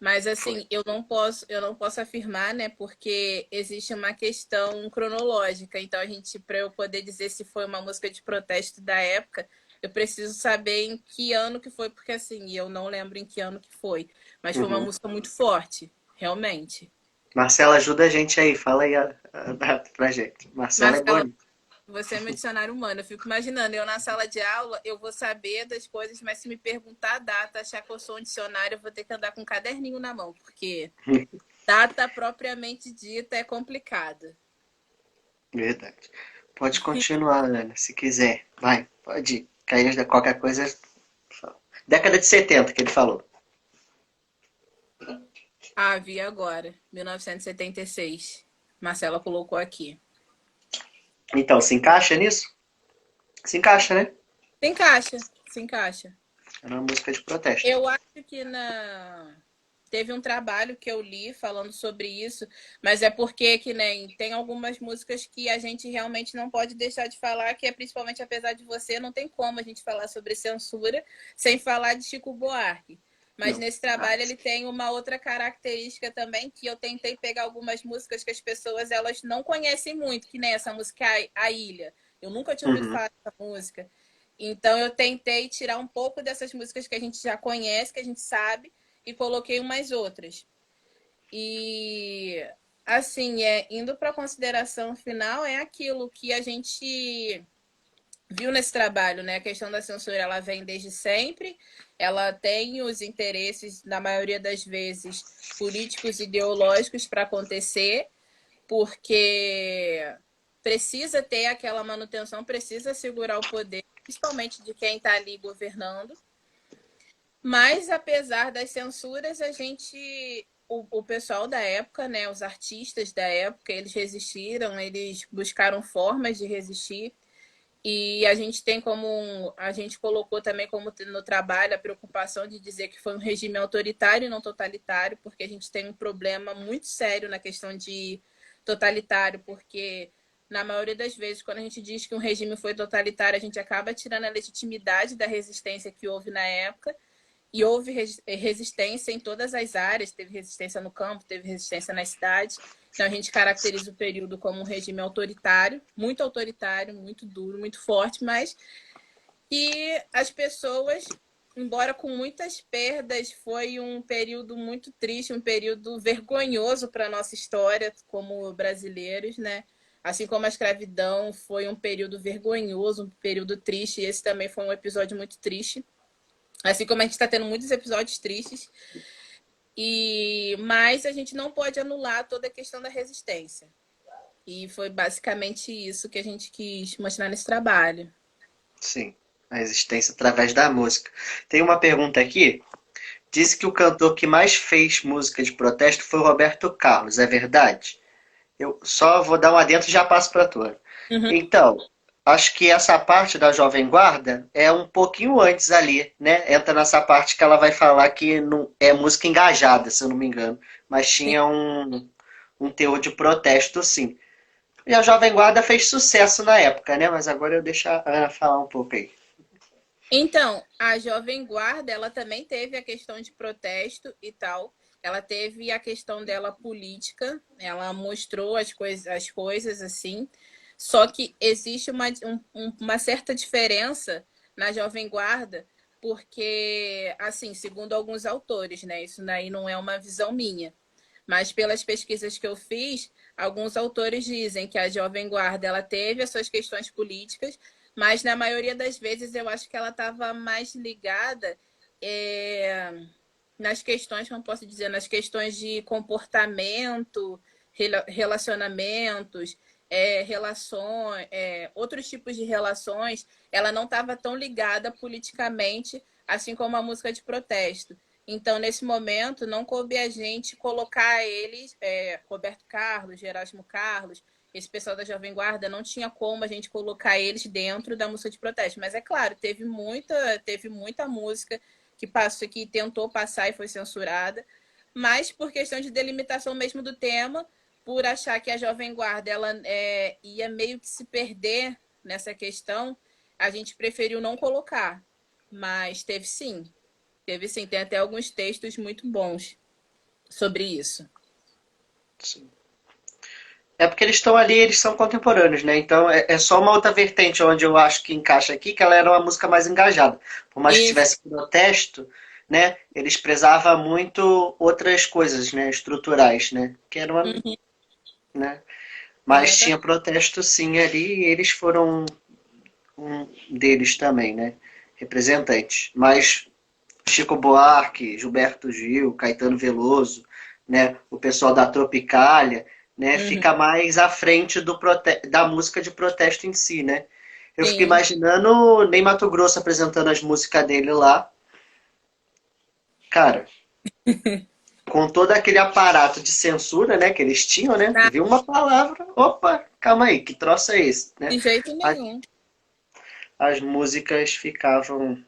Mas Foi. assim, eu não posso afirmar, né? Porque existe uma questão cronológica. Então, para eu poder dizer se foi uma música de protesto da época, eu preciso saber em que ano que foi, porque assim, eu não lembro em que ano que foi. Mas foi uma Uhum. música muito forte, realmente. Marcela, ajuda a gente aí, fala aí a data pra gente. Marcela é Marcela, bonita. você é meu dicionário humano. Eu fico imaginando, eu na sala de aula, eu vou saber das coisas, mas se me perguntar a data, achar que eu sou um dicionário, eu vou ter que andar com um caderninho na mão, porque data propriamente dita é complicada. Verdade. Pode continuar, Ana, se quiser. Vai, pode ir. Cair de qualquer coisa. Década de 70 que ele falou. Ah, vi agora, 1976. Marcela colocou aqui. Então, se encaixa nisso? Se encaixa, né? Se encaixa, se encaixa. É uma música de protesto. Eu acho que teve um trabalho que eu li falando sobre isso, mas é porque que nem tem algumas músicas que a gente realmente não pode deixar de falar, que é principalmente Apesar de Você, não tem como a gente falar sobre censura sem falar de Chico Buarque. Mas Não. nesse Ah, trabalho ele tem uma outra característica também, que eu tentei pegar algumas músicas que as pessoas elas não conhecem muito, que nem essa música A Ilha. Eu nunca tinha ouvido uhum. falar dessa música. Então eu tentei tirar um pouco dessas músicas que a gente já conhece, que a gente sabe, e coloquei umas outras. E assim, indo para a consideração final, é aquilo que a gente viu nesse trabalho, né? A questão da censura, ela vem desde sempre, ela tem os interesses, na maioria das vezes, políticos e ideológicos para acontecer, porque precisa ter aquela manutenção, precisa segurar o poder, principalmente de quem está ali governando. Mas, apesar das censuras, a gente. O pessoal da época, né, os artistas da época, eles resistiram, eles buscaram formas de resistir. E a gente tem como, a gente colocou também como no trabalho a preocupação de dizer que foi um regime autoritário e não totalitário, porque a gente tem um problema muito sério na questão de totalitário, porque na maioria das vezes, quando a gente diz que um regime foi totalitário, a gente acaba tirando a legitimidade da resistência que houve na época. E houve resistência em todas as áreas, teve resistência no campo, teve resistência nas cidades. Então a gente caracteriza o período como um regime autoritário, muito duro, muito forte, mas que as pessoas, embora com muitas perdas, foi um período muito triste, um período vergonhoso para a nossa história como brasileiros, né? Assim como a escravidão foi um período vergonhoso, um período triste, e esse também foi um episódio muito triste. Assim como a gente está tendo muitos episódios tristes, mas a gente não pode anular toda a questão da resistência. E foi basicamente isso que a gente quis mostrar nesse trabalho. Sim, a resistência através da música. Tem uma pergunta aqui. Diz que o cantor que mais fez música de protesto foi o Roberto Carlos, é verdade? Eu só vou dar um adentro e já passo para a tua. Uhum. Então, acho que essa parte da Jovem Guarda é um pouquinho antes ali, né? Entra nessa parte que ela vai falar que não é música engajada, se eu não me engano. Mas tinha um teor de protesto, sim. E a Jovem Guarda fez sucesso na época, né? Mas agora eu deixo a Ana falar um pouco aí. Então, a Jovem Guarda, ela também teve a questão de protesto e tal. Ela teve a questão dela política, ela mostrou as coisas assim. Só que existe uma certa diferença na Jovem Guarda, porque, assim, segundo alguns autores, né? Isso daí não é uma visão minha. Mas pelas pesquisas que eu fiz, alguns autores dizem que a Jovem Guarda ela teve as suas questões políticas, mas na maioria das vezes eu acho que ela estava mais ligada nas questões, como posso dizer, nas questões de comportamento, relacionamentos, relações, outros tipos de relações. Ela não estava tão ligada politicamente, assim como a música de protesto. Então, nesse momento, não coube a gente colocar eles, Roberto Carlos, Erasmo Carlos, esse pessoal da Jovem Guarda, não tinha como a gente colocar eles dentro da música de protesto. Mas é claro, teve muita música que passou, que tentou passar e foi censurada, mas por questão de delimitação mesmo do tema, por achar que a Jovem Guarda ela ia meio que se perder nessa questão, a gente preferiu não colocar. Mas teve sim, tem até alguns textos muito bons sobre isso. Sim. É porque eles estão ali, eles são contemporâneos, né? Então é só uma outra vertente onde eu acho que encaixa aqui, que ela era uma música mais engajada. Por mais que Isso. tivesse protesto, né? Eles prezavam muito outras coisas, né? Estruturais, né? Que era uma, Uhum. né? Mas tinha Exatamente. protesto sim ali e eles foram um deles também, né? Representantes. Mas Chico Buarque, Gilberto Gil, Caetano Veloso, né? O pessoal da Tropicália, né? Uhum. Fica mais à frente da música de protesto em si, né? Eu fico Sim. imaginando Ney Matogrosso apresentando as músicas dele lá. Cara, com todo aquele aparato de censura, né, que eles tinham, né? Ah, Viu uma palavra, opa, calma aí, que troço é esse, né? de jeito As, nenhum. as músicas ficavam.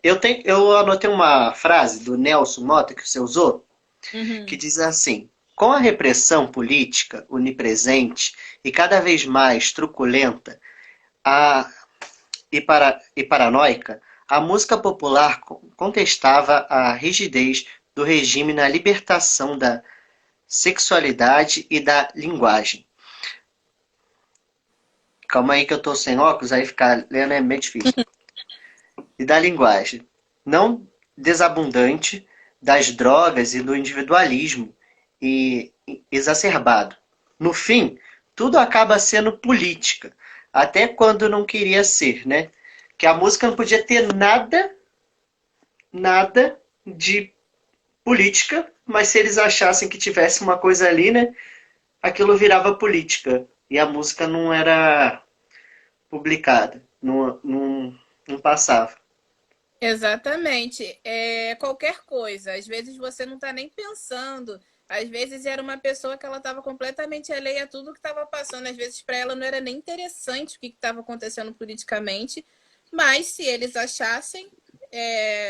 Eu anotei uma frase do Nelson Mota que você usou, que Uhum. diz assim: com a repressão política onipresente e cada vez mais truculenta a, e paranoica, a música popular contestava a rigidez do regime na libertação da sexualidade e da linguagem. Calma aí que eu tô sem óculos, aí ficar lendo é meio difícil. E da linguagem. Não desabundante das drogas e do individualismo e exacerbado. No fim, tudo acaba sendo política, até quando não queria ser, né? Que a música não podia ter nada de política, mas se eles achassem que tivesse uma coisa ali, né, aquilo virava política e a música não era publicada, não passava. Exatamente. Qualquer coisa. Às vezes você não está nem pensando Às vezes era uma pessoa que ela estava completamente alheia a tudo que estava passando. Às vezes para ela não era nem interessante o que estava acontecendo politicamente, mas se eles achassem,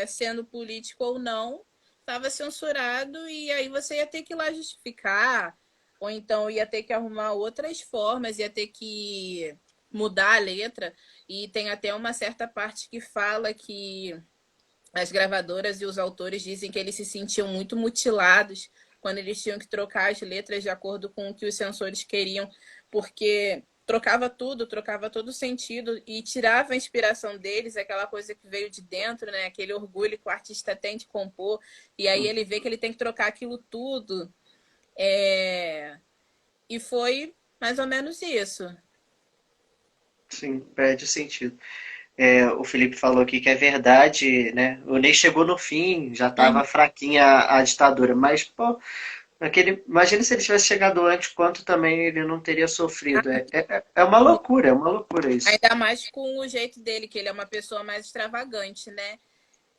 sendo político ou não, estava censurado e aí você ia ter que ir lá justificar, ou então ia ter que arrumar outras formas, ia ter que mudar a letra. E tem até uma certa parte que fala que as gravadoras e os autores dizem que eles se sentiam muito mutilados quando eles tinham que trocar as letras de acordo com o que os censores queriam, porque trocava todo o sentido e tirava a inspiração deles, aquela coisa que veio de dentro, né? Aquele orgulho que o artista tem de compor, e aí ele vê que ele tem que trocar aquilo tudo. E foi mais ou menos isso. Sim, perde o sentido. O Felipe falou aqui que é verdade, né? O Ney chegou no fim, já Uhum. estava fraquinha a ditadura, mas, pô, imagina se ele tivesse chegado antes, quanto também ele não teria sofrido. É uma loucura isso. Ainda mais com o jeito dele, que ele é uma pessoa mais extravagante, né?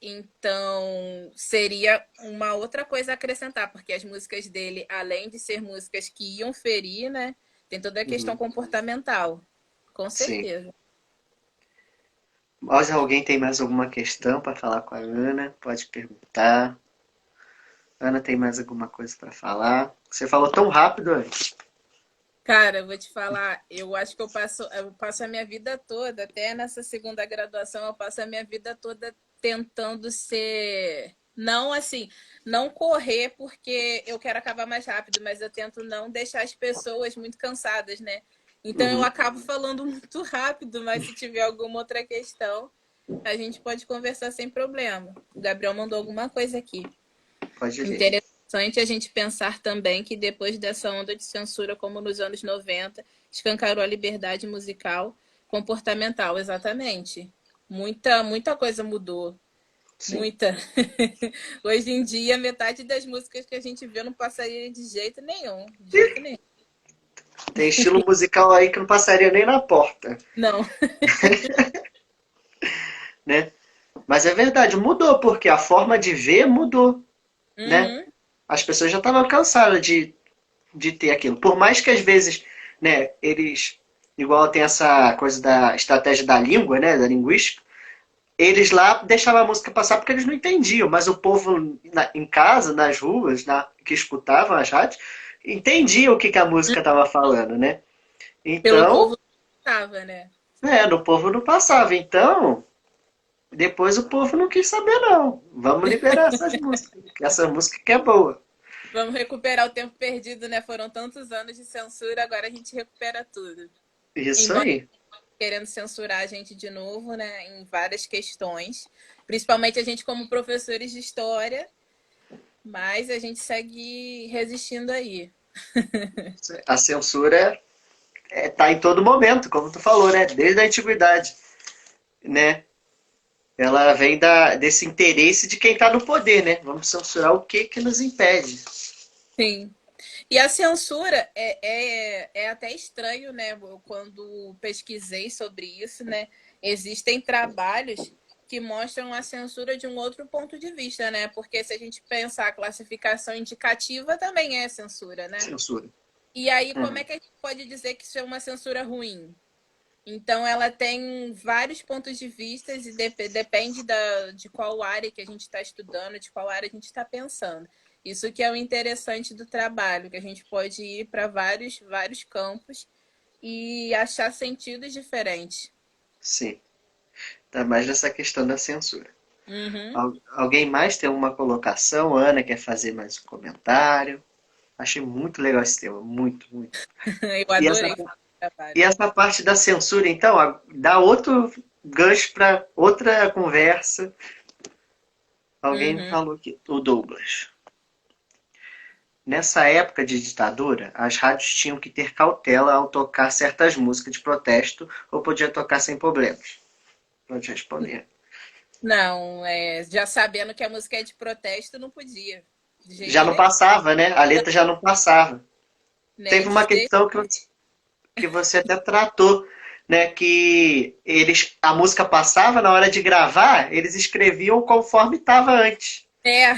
Então, seria uma outra coisa a acrescentar, porque as músicas dele, além de ser músicas que iam ferir, né? Tem toda a questão Uhum, comportamental. Com sim. certeza. Mas alguém tem mais alguma questão para falar com a Ana? Pode perguntar. Ana, tem mais alguma coisa para falar? Você falou tão rápido antes. Cara, eu vou te falar, eu acho que eu passo a minha vida toda, até nessa segunda graduação, eu passo a minha vida toda tentando ser. Não assim, não correr porque eu quero acabar mais rápido, mas eu tento não deixar as pessoas muito cansadas, né? Então eu Uhum, acabo falando muito rápido, mas se tiver alguma outra questão, a gente pode conversar sem problema. O Gabriel mandou alguma coisa aqui. pode ver. Interessante a gente pensar também que depois dessa onda de censura, como nos anos 90, escancarou a liberdade musical comportamental, exatamente. Muita coisa mudou. Sim. Muita. Hoje em dia, metade das músicas que a gente vê não passaria de jeito nenhum. De jeito nenhum. Tem estilo musical aí que não passaria nem na porta, Não. né? Mas é verdade, mudou, porque a forma de ver mudou, né? Uhum. As pessoas já estavam cansadas de ter aquilo. Por mais que às vezes, né, eles, igual tem essa coisa da estratégia da língua, né, da linguística, eles lá deixavam a música passar porque eles não entendiam, mas o povo em casa, nas ruas, que escutavam as rádios, entendia o que, que a música estava falando, né? Pelo Então, povo que estava, né? no povo não passava. Então, depois o povo não quis saber, não. Vamos liberar essas músicas, que essa música que é boa. Vamos recuperar o tempo perdido, né? Foram tantos anos de censura, agora a gente recupera tudo. Isso Embora aí. querendo censurar a gente de novo, né, em várias questões, principalmente a gente como professores de história, mas a gente segue resistindo aí. A censura tá em todo momento, como tu falou, né? Desde a antiguidade, né? Ela vem desse interesse de quem está no poder, né? Vamos censurar o que que nos impede. Sim. E a censura é até estranho, né? Eu, quando pesquisei sobre isso, né? Existem trabalhos que mostram a censura de um outro ponto de vista, né? Porque se a gente pensar a classificação indicativa também é censura, né? Censura. E aí, como Uhum. é que a gente pode dizer que isso é uma censura ruim? Então, ela tem vários pontos de vista e depende de qual área que a gente está estudando, de qual área a gente está pensando. Isso que é o interessante do trabalho, que a gente pode ir para vários campos e achar sentidos diferentes. Sim. Tá mais nessa questão da censura. Uhum. Alguém mais tem uma colocação? A Ana quer fazer mais um comentário? Achei muito legal esse tema, muito, muito. Eu E essa, adorei fazer o e trabalho. essa parte da censura, então, dá outro gancho para outra conversa. Alguém Uhum. falou aqui, o Douglas. Nessa época de ditadura, as rádios tinham que ter cautela ao tocar certas músicas de protesto ou podia tocar sem problemas. Pode responder. Não, já sabendo que a música é de protesto, não podia. De Já jeito não nenhum, passava, né? A letra já não passava. nem Teve uma de jeito. questão que você até tratou, né? Que a música passava, na hora de gravar, eles escreviam conforme estava antes. É,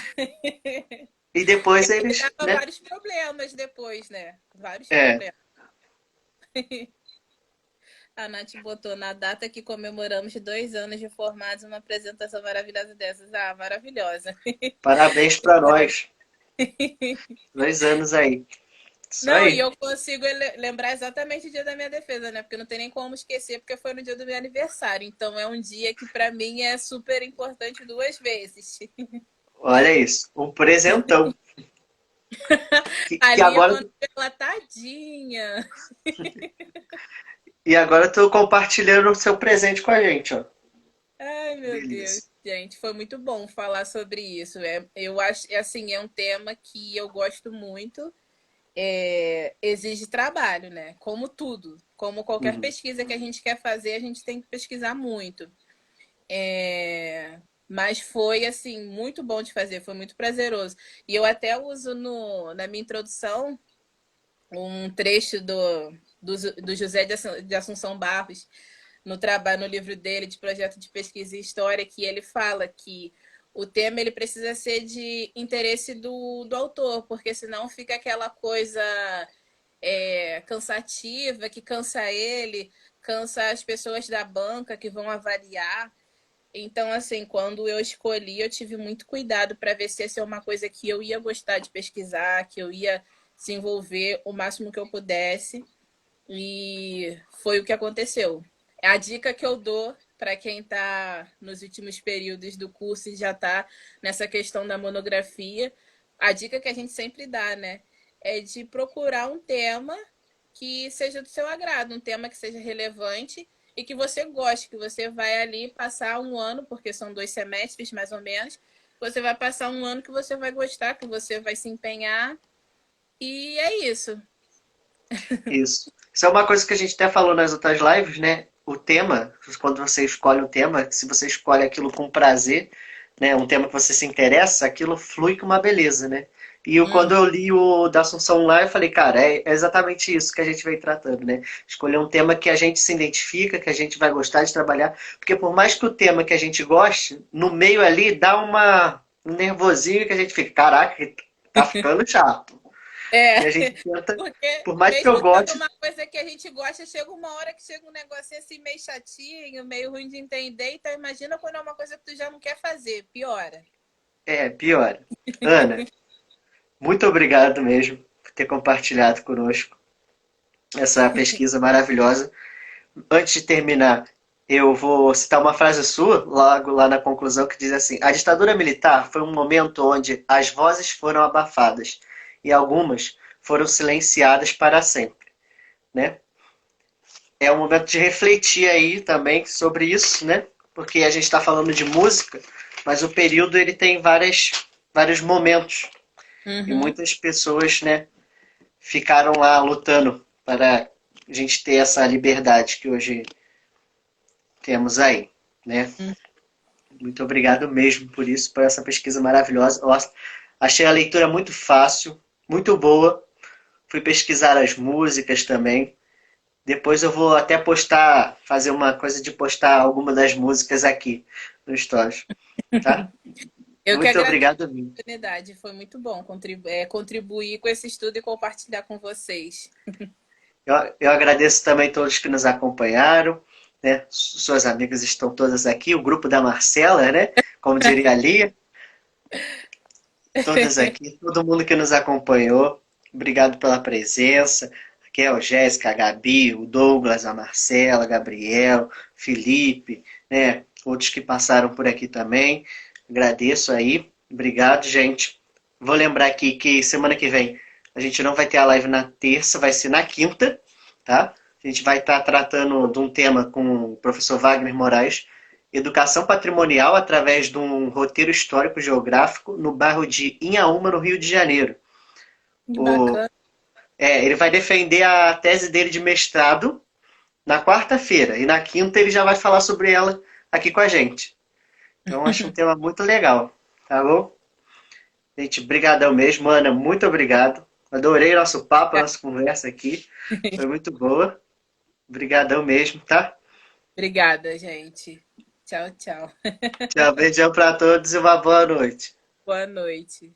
E depois Ele eles, dava né? vários problemas depois, né? Vários É, problemas. A Nath botou na data que comemoramos 2 anos de formados uma apresentação maravilhosa dessas. Ah, maravilhosa. parabéns para nós. 2 anos aí. Isso Não, e aí. eu consigo lembrar exatamente o dia da minha defesa, né? Porque não tem nem como esquecer, porque foi no dia do meu aniversário. Então é um dia que para mim é super importante 2 vezes. Olha isso. Um presentão. Que Ali eu agora, ando pela tadinha. e agora eu tô compartilhando o seu presente com a gente, ó. Ai, meu Deus, Beleza. gente, foi muito bom falar sobre isso. Eu acho, assim, é um tema que eu gosto muito. Exige trabalho, né? Como tudo, como qualquer Uhum. pesquisa que a gente quer fazer, a gente tem que pesquisar muito. Mas foi assim muito bom de fazer, foi muito prazeroso. E eu até uso na minha introdução um trecho do José de Assunção Barros no trabalho no livro dele de projeto de pesquisa e história, que ele fala que o tema ele precisa ser de interesse do autor, porque senão fica aquela coisa cansativa, que cansa ele, cansa as pessoas da banca que vão avaliar. Então, assim, quando eu escolhi, eu tive muito cuidado para ver se essa é uma coisa que eu ia gostar de pesquisar, que eu ia desenvolver o máximo que eu pudesse. E foi o que aconteceu. A dica que eu dou para quem está nos últimos períodos do curso e já está nessa questão da monografia, a dica que a gente sempre dá, né? É de procurar um tema que seja do seu agrado, um tema que seja relevante e que você goste, que você vai ali passar um ano, porque são 2 semestres mais ou menos, você vai passar um ano que você vai gostar, que você vai se empenhar, e é isso. Isso. Isso é uma coisa que a gente até falou nas outras lives, né? O tema, quando você escolhe o tema, se você escolhe aquilo com prazer, né? Um tema que você se interessa, aquilo flui com uma beleza, né? Quando Hum, eu li o da Assunção lá, eu falei, cara, é exatamente isso que a gente vem tratando, né? Escolher um tema que a gente se identifica, que a gente vai gostar de trabalhar, porque por mais que o tema que a gente goste, no meio ali dá um nervosinho que a gente fica, caraca, tá ficando chato. E é, a gente tenta, porque por mais que mesmo eu sendo goste, uma coisa que a gente gosta, chega uma hora que chega um negocinho assim meio chatinho, meio ruim de entender, então imagina quando é uma coisa que tu já não quer fazer, piora. pior. Ana, muito obrigado mesmo por ter compartilhado conosco essa pesquisa maravilhosa. Antes de terminar, eu vou citar uma frase sua, logo lá na conclusão, que diz assim: a ditadura militar foi um momento onde as vozes foram abafadas e algumas foram silenciadas para sempre, né? É um momento de refletir aí também sobre isso, né? Porque a gente está falando de música, mas o período ele tem vários momentos e Uhum. muitas pessoas, né, ficaram lá lutando para a gente ter essa liberdade que hoje temos aí, né? Muito obrigado mesmo por isso, por essa pesquisa maravilhosa. Nossa, achei a leitura muito fácil, muito boa. Fui pesquisar as músicas também. Depois eu vou até postar, fazer uma coisa de postar alguma das músicas aqui no Stories, tá? Eu que Muito agradeço obrigado a mesmo. oportunidade, foi muito bom contribuir com esse estudo e compartilhar com vocês. Eu agradeço também todos que nos acompanharam, né? Suas amigas estão todas aqui, o grupo da Marcela, né? Como diria a Lia, todas aqui, todo mundo que nos acompanhou. Obrigado pela presença. Aqui é o Jéssica, a Gabi, o Douglas, a Marcela, Gabriel, Felipe, né? Outros que passaram por aqui também. Agradeço aí. Obrigado, gente. Vou lembrar aqui que semana que vem a gente não vai ter a live na terça, vai ser na quinta, tá? A gente vai estar tratando de um tema com o professor Wagner Moraes, educação patrimonial através de um roteiro histórico-geográfico no bairro de Inhaúma, no Rio de Janeiro. Que O, bacana. ele vai defender a tese dele de mestrado na quarta-feira e na quinta ele já vai falar sobre ela aqui com a gente. Então acho um tema muito legal, tá bom? Gente, brigadão mesmo, Ana, muito obrigado. Adorei nosso papo, nossa conversa aqui. Foi muito boa. Brigadão mesmo, tá? Obrigada, gente. Tchau, tchau. Tchau, beijão pra todos e uma boa noite. Boa noite.